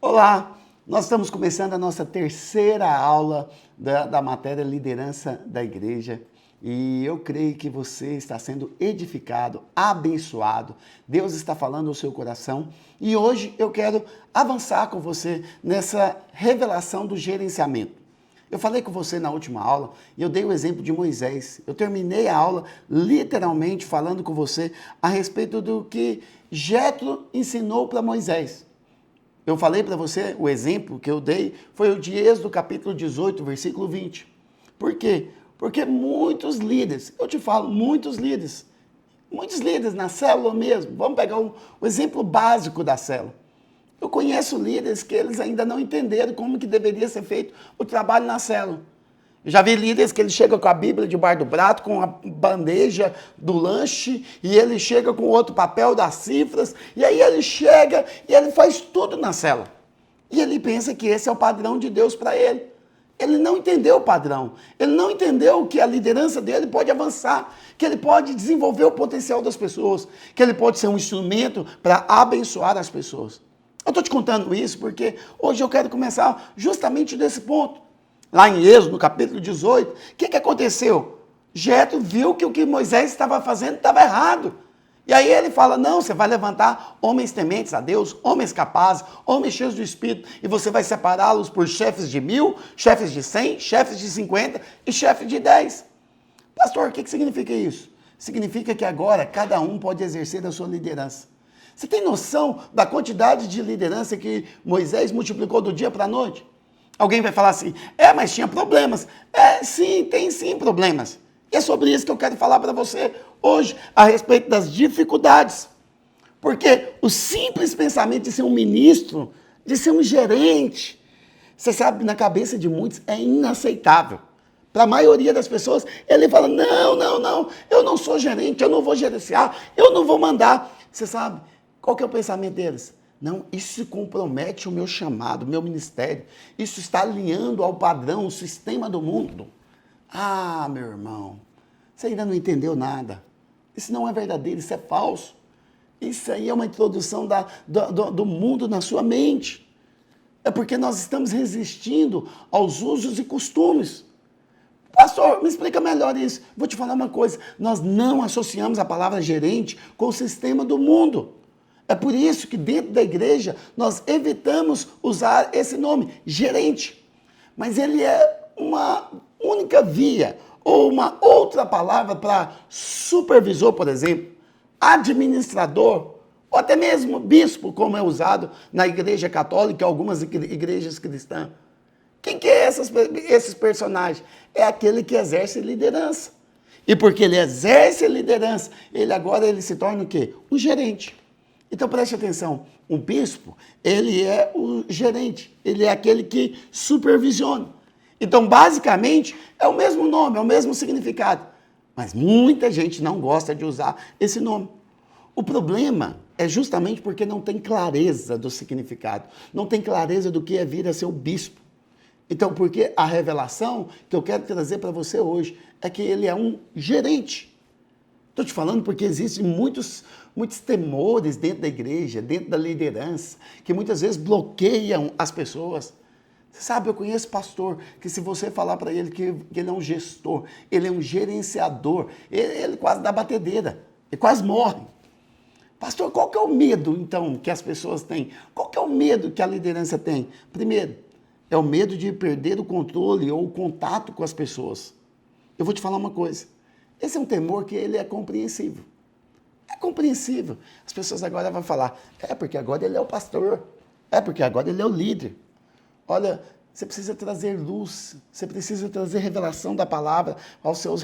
Olá, nós estamos começando a nossa terceira aula da matéria Liderança da Igreja e eu creio que você está sendo edificado, abençoado, Deus está falando ao seu coração e hoje eu quero avançar com você nessa revelação do gerenciamento. Eu falei com você na última aula e eu dei o exemplo de Moisés. Eu terminei a aula literalmente falando com você a respeito do que Jetro ensinou para Moisés. Eu falei para você, o exemplo que eu dei foi o de Êxodo capítulo 18, versículo 20. Por quê? Porque muitos líderes, eu te falo, muitos líderes na célula mesmo, vamos pegar o exemplo básico da célula. Eu conheço líderes que eles ainda não entenderam como que deveria ser feito o trabalho na célula. Eu já vi líderes que ele chega com a Bíblia debaixo do braço, com a bandeja do lanche, e ele chega com outro papel das cifras, e aí ele chega e ele faz tudo na célula. E ele pensa que esse é o padrão de Deus para ele. Ele não entendeu o padrão. Ele não entendeu que a liderança dele pode avançar, que ele pode desenvolver o potencial das pessoas, que ele pode ser um instrumento para abençoar as pessoas. Eu estou te contando isso porque hoje eu quero começar justamente desse ponto. Lá em Êxodo, no capítulo 18, o que aconteceu? Jetro viu que o que Moisés estava fazendo estava errado. E aí ele fala, não, você vai levantar homens tementes a Deus, homens capazes, homens cheios do Espírito, e você vai separá-los por chefes de 1000, chefes de 100, chefes de 50 e chefes de 10. Pastor, o que significa isso? Significa que agora cada um pode exercer a sua liderança. Você tem noção da quantidade de liderança que Moisés multiplicou do dia para a noite? Alguém vai falar assim, mas tinha problemas. Sim, tem sim problemas. E é sobre isso que eu quero falar para você hoje, a respeito das dificuldades. Porque o simples pensamento de ser um ministro, de ser um gerente, você sabe, na cabeça de muitos é inaceitável. Para a maioria das pessoas, ele fala, não, eu não sou gerente, eu não vou gerenciar, eu não vou mandar. Você sabe, qual que é o pensamento deles? Não, isso compromete o meu chamado, o meu ministério. Isso está alinhando ao padrão, o sistema do mundo. Ah, meu irmão, você ainda não entendeu nada. Isso não é verdadeiro, isso é falso. Isso aí é uma introdução do mundo na sua mente. É porque nós estamos resistindo aos usos e costumes. Pastor, me explica melhor isso. Vou te falar uma coisa. Nós não associamos a palavra gerente com o sistema do mundo. É por isso que dentro da igreja nós evitamos usar esse nome, gerente. Mas ele é uma única via ou uma outra palavra para supervisor, por exemplo, administrador, ou até mesmo bispo, como é usado na igreja católica e algumas igrejas cristãs. Quem que é esses personagens? É aquele que exerce liderança. E porque ele exerce liderança, ele se torna o quê? Um gerente. Então preste atenção, um bispo, ele é o gerente, ele é aquele que supervisiona. Então basicamente é o mesmo nome, é o mesmo significado, mas muita gente não gosta de usar esse nome. O problema é justamente porque não tem clareza do significado, não tem clareza do que é vir a ser o bispo. Então, porque a revelação que eu quero trazer para você hoje é que ele é um gerente. Estou te falando porque existem muitos temores dentro da igreja, dentro da liderança, que muitas vezes bloqueiam as pessoas. Você sabe, eu conheço pastor que se você falar para ele que ele é um gestor, ele é um gerenciador, ele quase dá batedeira, ele quase morre. Pastor, qual que é o medo, então, que as pessoas têm? Qual que é o medo que a liderança tem? Primeiro, é o medo de perder o controle ou o contato com as pessoas. Eu vou te falar uma coisa. Esse é um temor que ele é compreensível. É compreensível. As pessoas agora vão falar, porque agora ele é o pastor, porque agora ele é o líder. Olha, você precisa trazer luz, você precisa trazer revelação da palavra aos seus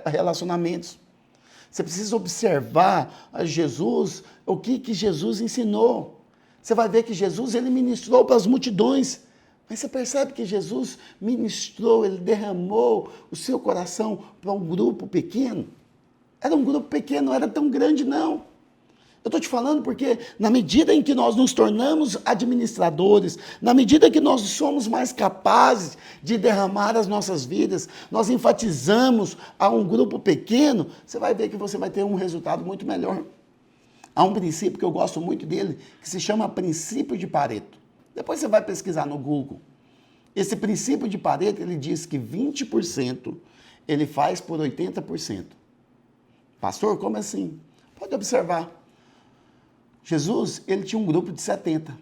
relacionamentos. Você precisa observar a Jesus, o que Jesus ensinou. Você vai ver que Jesus ele ministrou para as multidões. Mas você percebe que Jesus ministrou, ele derramou o seu coração para um grupo pequeno? Era um grupo pequeno, não era tão grande, não. Eu estou te falando porque na medida em que nós nos tornamos administradores, na medida que nós somos mais capazes de derramar as nossas vidas, nós enfatizamos a um grupo pequeno, você vai ver que você vai ter um resultado muito melhor. Há um princípio que eu gosto muito dele, que se chama princípio de Pareto. Depois você vai pesquisar no Google. Esse princípio de Pareto, ele diz que 20% ele faz por 80%. Pastor, como assim? Pode observar. Jesus, ele tinha um grupo de 70,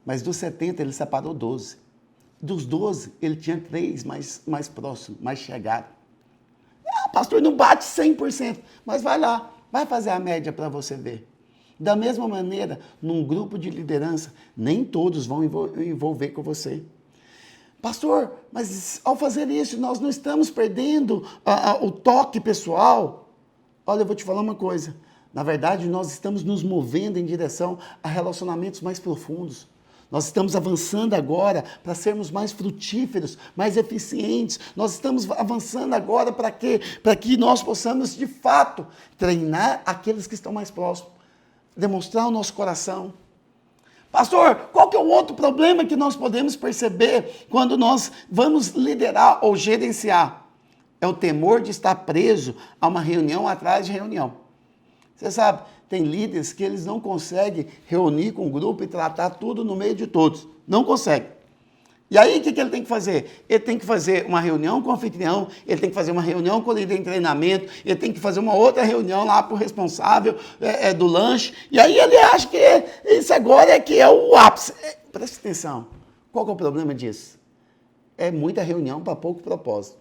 mas dos 70 ele separou 12. Dos 12, ele tinha 3 mais próximos, mais chegados. Ah, pastor, não bate 100%, mas vai lá, vai fazer a média para você ver. Da mesma maneira, num grupo de liderança, nem todos vão envolver com você. Pastor, mas ao fazer isso, nós não estamos perdendo o toque pessoal? Olha, eu vou te falar uma coisa. Na verdade, nós estamos nos movendo em direção a relacionamentos mais profundos. Nós estamos avançando agora para sermos mais frutíferos, mais eficientes. Nós estamos avançando agora para quê? Para que nós possamos, de fato, treinar aqueles que estão mais próximos. Demonstrar o nosso coração. Pastor, qual que é o outro problema que nós podemos perceber quando nós vamos liderar ou gerenciar? É o temor de estar preso a uma reunião atrás de reunião. Você sabe, tem líderes que eles não conseguem reunir com o grupo e tratar tudo no meio de todos. Não conseguem. E aí, o que ele tem que fazer? Ele tem que fazer uma reunião com o anfitrião, ele tem que fazer uma reunião com o líder em treinamento, ele tem que fazer uma outra reunião lá para o responsável do lanche, e aí ele acha que isso agora é o ápice. Preste atenção, qual que é o problema disso? É muita reunião para pouco propósito.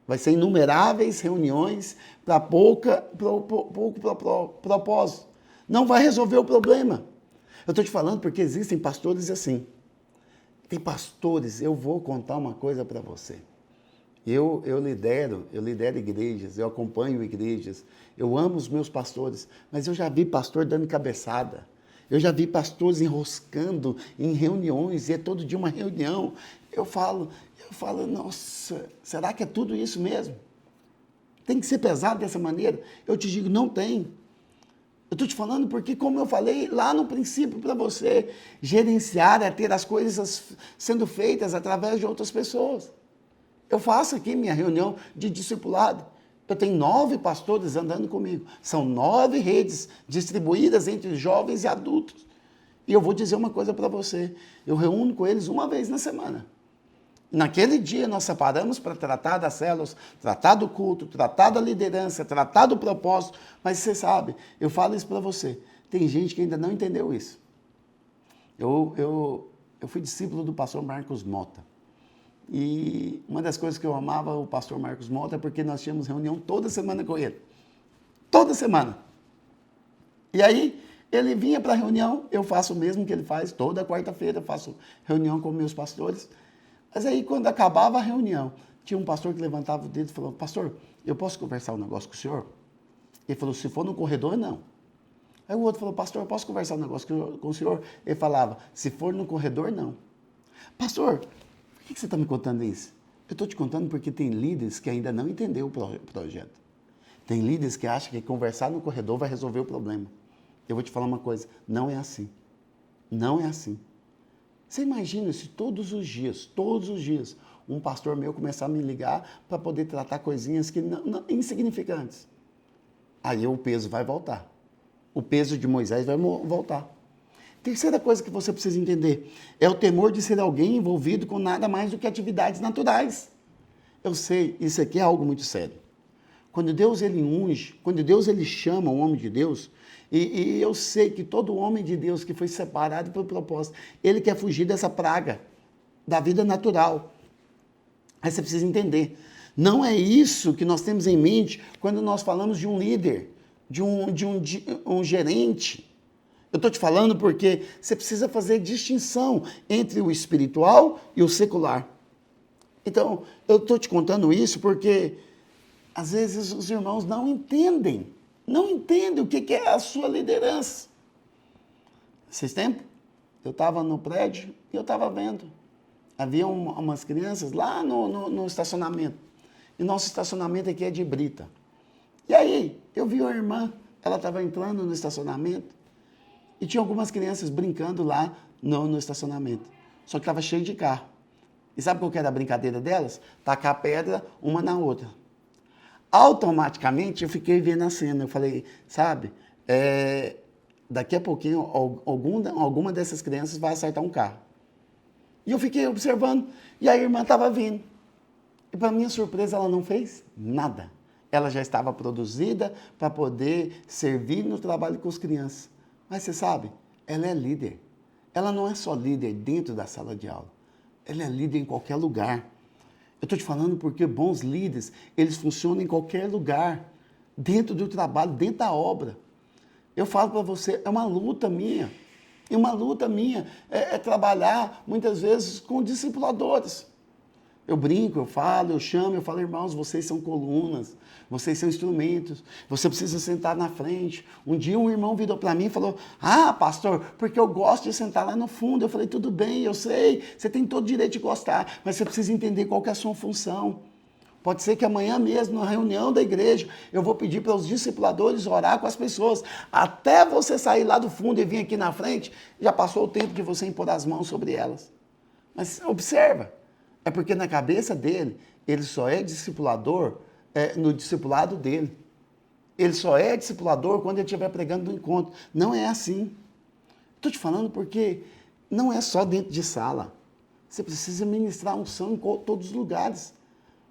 Vai ser inumeráveis reuniões para pouco propósito. Não vai resolver o problema. Eu estou te falando porque existem pastores assim. Tem pastores, eu vou contar uma coisa para você. Eu lidero igrejas, eu acompanho igrejas, eu amo os meus pastores, mas eu já vi pastor dando cabeçada. Eu já vi pastores enroscando em reuniões, e é todo dia uma reunião. Eu falo, nossa, será que é tudo isso mesmo? Tem que ser pesado dessa maneira? Eu te digo, não tem. Eu estou te falando porque, como eu falei lá no princípio para você, gerenciar é ter as coisas sendo feitas através de outras pessoas. Eu faço aqui minha reunião de discipulado. Eu tenho 9 pastores andando comigo. São 9 redes distribuídas entre jovens e adultos. E eu vou dizer uma coisa para você. Eu reúno com eles uma vez na semana. Naquele dia nós separamos para tratar das células, tratar do culto, tratar da liderança, tratar do propósito. Mas você sabe, eu falo isso para você. Tem gente que ainda não entendeu isso. Eu fui discípulo do pastor Marcos Mota. E uma das coisas que eu amava o pastor Marcos Mota é porque nós tínhamos reunião toda semana com ele. Toda semana. E aí, ele vinha para a reunião, eu faço o mesmo que ele faz, toda quarta-feira eu faço reunião com meus pastores. Mas aí, quando acabava a reunião, tinha um pastor que levantava o dedo e falou, pastor, eu posso conversar um negócio com o senhor? Ele falou, se for no corredor, não. Aí o outro falou, pastor, eu posso conversar um negócio com o senhor? Ele falava, se for no corredor, não. Pastor, por que você está me contando isso? Eu estou te contando porque tem líderes que ainda não entenderam o projeto. Tem líderes que acham que conversar no corredor vai resolver o problema. Eu vou te falar uma coisa, não é assim. Não é assim. Você imagina se todos os dias, um pastor meu começar a me ligar para poder tratar coisinhas que insignificantes. Aí o peso vai voltar. O peso de Moisés vai voltar. Terceira coisa que você precisa entender é o temor de ser alguém envolvido com nada mais do que atividades naturais. Eu sei, isso aqui é algo muito sério. Quando Deus ele unge, quando Deus ele chama um homem de Deus, e eu sei que todo homem de Deus que foi separado por propósito, ele quer fugir dessa praga da vida natural. Aí você precisa entender. Não é isso que nós temos em mente quando nós falamos de um líder, de um gerente. Eu estou te falando porque você precisa fazer distinção entre o espiritual e o secular. Então, eu estou te contando isso porque, às vezes, os irmãos não entendem o que é a sua liderança. Esses tempos, eu estava no prédio e eu estava vendo. Havia umas crianças lá no estacionamento. E nosso estacionamento aqui é de brita. E aí, eu vi uma irmã, ela estava entrando no estacionamento e tinha algumas crianças brincando lá no estacionamento. Só que estava cheio de carro. E sabe qual que era a brincadeira delas? Tacar pedra uma na outra. Automaticamente eu fiquei vendo a cena. Eu falei, sabe, daqui a pouquinho alguma dessas crianças vai acertar um carro. E eu fiquei observando, e a irmã estava vindo. E para minha surpresa, ela não fez nada. Ela já estava produzida para poder servir no trabalho com as crianças. Mas você sabe, ela é líder. Ela não é só líder dentro da sala de aula. Ela é líder em qualquer lugar. Eu estou te falando porque bons líderes, eles funcionam em qualquer lugar. Dentro do trabalho, dentro da obra. Eu falo para você, é uma luta minha. É uma luta minha é trabalhar, muitas vezes, com discipuladores. Eu brinco, eu falo, eu chamo, eu falo, irmãos, vocês são colunas, vocês são instrumentos, você precisa sentar na frente. Um dia um irmão virou para mim e falou, pastor, porque eu gosto de sentar lá no fundo. Eu falei, tudo bem, eu sei, você tem todo o direito de gostar, mas você precisa entender qual que é a sua função. Pode ser que amanhã mesmo, na reunião da igreja, eu vou pedir para os discipuladores orar com as pessoas. Até você sair lá do fundo e vir aqui na frente, já passou o tempo de você impor as mãos sobre elas. Mas observa, é porque na cabeça dele, ele só é discipulador no discipulado dele. Ele só é discipulador quando ele estiver pregando no encontro. Não é assim. Estou te falando porque não é só dentro de sala. Você precisa ministrar unção em todos os lugares.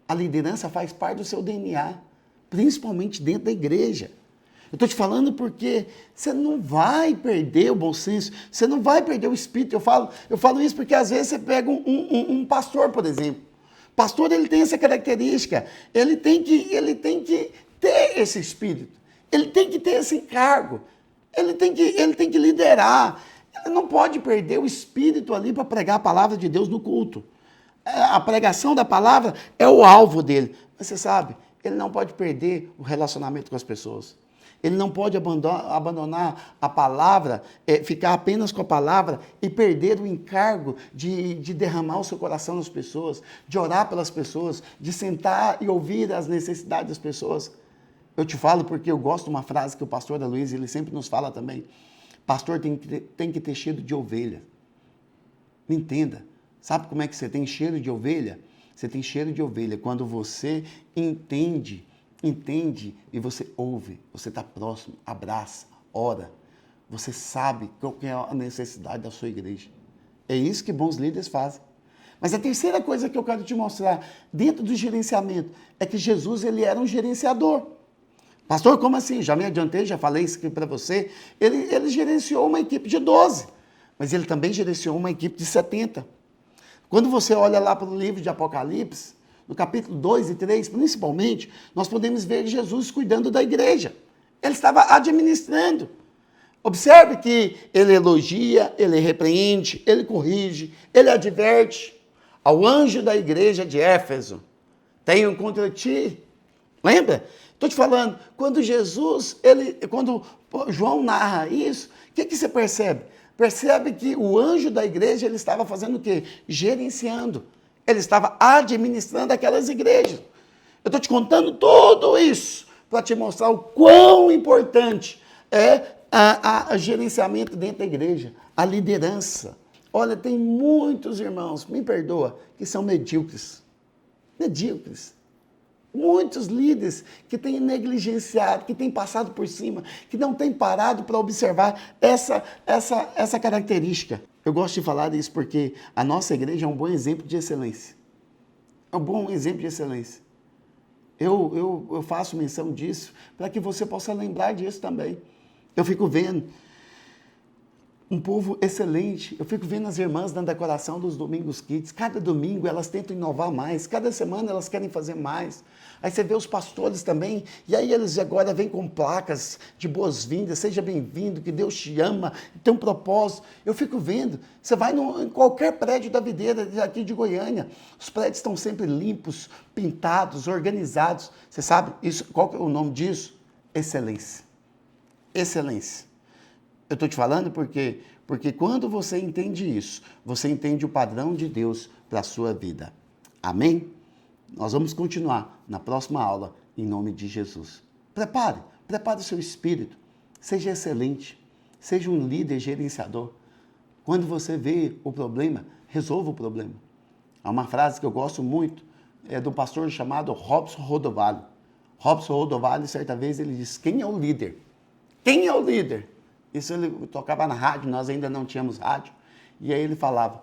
A liderança faz parte do seu DNA, principalmente dentro da igreja. Eu estou te falando porque você não vai perder o bom senso, você não vai perder o espírito. Eu falo isso porque às vezes você pega um pastor, por exemplo. Pastor, ele tem essa característica, ele tem que ter esse espírito, ele tem que ter esse encargo, ele tem que liderar. Ele não pode perder o espírito ali para pregar a palavra de Deus no culto. A pregação da palavra é o alvo dele. Mas você sabe, ele não pode perder o relacionamento com as pessoas. Ele não pode abandonar a palavra, ficar apenas com a palavra e perder o encargo de derramar o seu coração nas pessoas, de orar pelas pessoas, de sentar e ouvir as necessidades das pessoas. Eu te falo porque eu gosto de uma frase que o pastor Aloysio, ele sempre nos fala também. Pastor tem que ter cheiro de ovelha. Me entenda. Sabe como é que você tem cheiro de ovelha? Você tem cheiro de ovelha quando você entende e você ouve, você está próximo, abraça, ora. Você sabe qual é a necessidade da sua igreja. É isso que bons líderes fazem. Mas a terceira coisa que eu quero te mostrar dentro do gerenciamento é que Jesus, ele era um gerenciador. Pastor, como assim? Já me adiantei, já falei isso aqui para você. Ele gerenciou uma equipe de 12, mas ele também gerenciou uma equipe de 70. Quando você olha lá para o livro de Apocalipse, no capítulo 2 e 3, principalmente, nós podemos ver Jesus cuidando da igreja. Ele estava administrando. Observe que ele elogia, ele repreende, ele corrige, ele adverte. Ao anjo da igreja de Éfeso, tenho contra ti. Lembra? Estou te falando, quando João narra isso, o que você percebe? Percebe que o anjo da igreja, ele estava fazendo o quê? Gerenciando. Ele estava administrando aquelas igrejas. Eu estou te contando tudo isso para te mostrar o quão importante é a gerenciamento dentro da igreja, a liderança. Olha, tem muitos irmãos, me perdoa, que são medíocres. Medíocres. Muitos líderes que têm negligenciado, que têm passado por cima, que não têm parado para observar essa característica. Eu gosto de falar disso porque a nossa igreja é um bom exemplo de excelência. É um bom exemplo de excelência. Eu faço menção disso para que você possa lembrar disso também. Eu fico vendo um povo excelente. Eu fico vendo as irmãs na decoração dos Domingos Kids. Cada domingo elas tentam inovar mais. Cada semana elas querem fazer mais. Aí você vê os pastores também. E aí eles agora vêm com placas de boas-vindas. Seja bem-vindo, que Deus te ama, tem um propósito. Eu fico vendo. Você vai em qualquer prédio da Videira aqui de Goiânia. Os prédios estão sempre limpos, pintados, organizados. Você sabe qual que é o nome disso? Excelência. Excelência. Eu estou te falando porque quando você entende isso, você entende o padrão de Deus para a sua vida. Amém? Nós vamos continuar na próxima aula, em nome de Jesus. Prepare o seu espírito, seja excelente, seja um líder gerenciador. Quando você vê o problema, resolva o problema. Há uma frase que eu gosto muito, é do pastor chamado Robson Rodovalho. Robson Rodovalho, certa vez, ele disse, quem é o líder? Quem é o líder? Isso ele tocava na rádio, nós ainda não tínhamos rádio. E aí ele falava,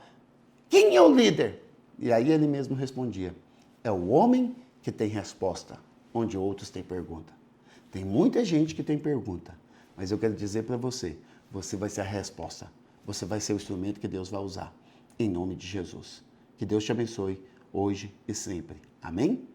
Quem é o líder? E aí ele mesmo respondia: é o homem que tem resposta, onde outros têm pergunta. Tem muita gente que tem pergunta, mas eu quero dizer para você, você vai ser a resposta. Você vai ser o instrumento que Deus vai usar. Em nome de Jesus. Que Deus te abençoe hoje e sempre. Amém?